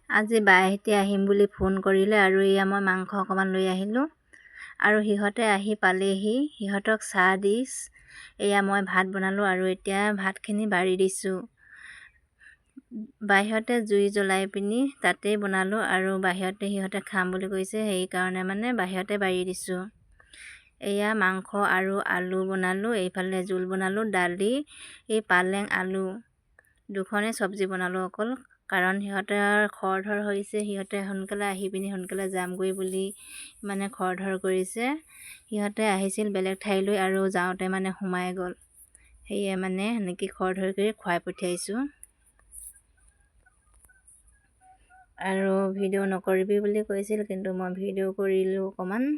আজি বাইহঁতে আহিম বুলি ফোন কৰিলে আৰু এয়া মই মাংস অকণমান লৈ আহিলোঁ আৰু সিহঁতে আহি পালেহি। সিহঁতক চাহ দি এয়া মই ভাত বনালোঁ আৰু এতিয়া ভাতখিনি বাঢ়ি দিছোঁ। বাহিৰতে জুই জ্বলাই পিনি তাতেই বনালোঁ আৰু বাহিৰতে সিহঁতে খাম বুলি কৈছে, সেইকাৰণে মানে বাহিৰতে বাঢ়ি দিছোঁ। এয়া মাংস আৰু আলু বনালোঁ, এইফালে জোল বনালোঁ, দালি, পালেং আলু দুখনেই চব্জি বনালোঁ অকল। কাৰণ সিহঁতৰ খৰধৰ হৈছে, সিহঁতে সোনকালে আহি পিনি সোনকালে যামগৈ বুলি মানে খৰধৰ কৰিছে। সিহঁতে আহিছিল বেলেগ ঠাইলৈ আৰু যাওঁতে মানে সোমাই গ'ল, সেয়ে মানে সেনেকৈ খৰধৰ কৰি খুৱাই পঠিয়াইছোঁ। আৰু ভিডিঅ' নকৰিবি বুলি কৈছিল, কিন্তু মই ভিডিঅ' কৰিলোঁ অকণমান।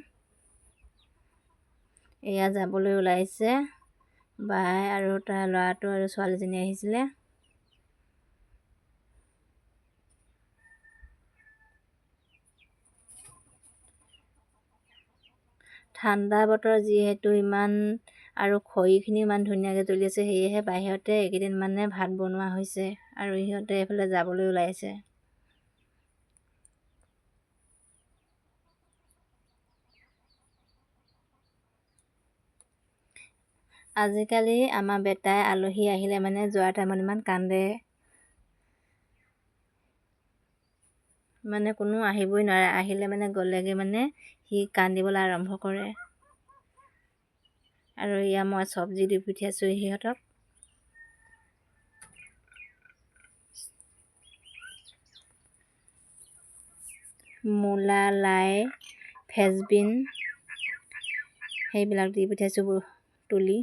এয়া যাবলৈ ওলাইছে, বাই আৰু তাৰ ল'ৰাটো আৰু ছোৱালীজনী আহিছিলে। ঠাণ্ডা বতৰ যিহেতু ইমান আৰু খৰিখিনি ইমান ধুনীয়াকৈ জ্বলি আছে, সেয়েহে বাহিৰতে এইকেইদিন মানে ভাত বনোৱা হৈছে আৰু সিহঁতে এইফালে যাবলৈ ওলাইছে। আজিকালি আমাৰ বেটাই আলহী আহিলে মানে যোৱাৰ টাইমত ইমান কান্দে, মানে কোনো আহিবই নোৱাৰে, আহিলে মানে গ'লেগৈ মানে সি কান্দিবলৈ আৰম্ভ কৰে। আৰু এয়া মই চব্জি দি পঠিয়াইছোঁ সিহঁতক। মূলা, লাই, ফ্ৰেঞ্চবিন সেইবিলাক দি পঠিয়াইছোঁ তুলি।